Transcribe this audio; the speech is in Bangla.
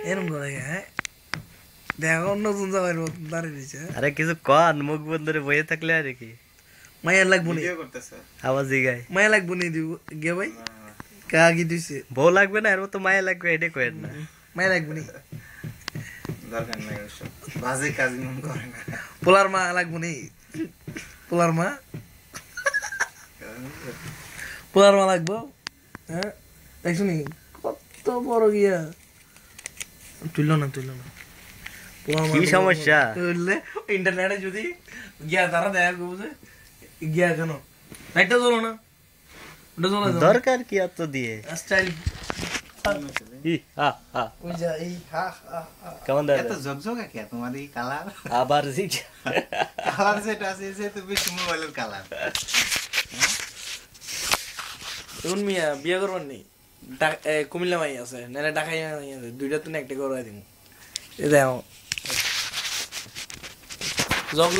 এরকম করে হ্যাঁ দেখো নতুন জামাইয়ের মতন দাঁড়িয়ে রয়েছে আরে কিছু কন মুখ বন্ধ করে বসে থাকলে আর কি মায়া লাগবো নি আওয়াজ দিগায় মায়া লাগবো নি দিব গে ভাই কা কি দিছে বউ লাগবে না এর মতো মায়া লাগবে এটা কয়েন না মায়া লাগবো নি দরকার নাই ওসব বাজে কাজ মন করে না পোলার মা লাগবো নি পোলার মা লাগবো হ্যাঁ দেখছো নি কত বড় গিয়া তুললো না কি সমস্যা তুললে ইন্টারনেটে যদি গিয়া তারা দেখা করবো যে গিয়া কেন লাইটটা জ্বলো না ওটা জ্বলা দরকার কি এত দিয়ে স্টাইল কেমন এত ঝকঝকা কে তোমার এই কালার আবার কালার যেটা আছে সেটা বেশি মোবাইলের কালার এখন মিয়া বিয়ে করবার নেই কুমিল্লা মাই আছে নাহলে ঢাকাই মাই আছে দুইটা তো একটা করবাই দিব এ দেখো জগ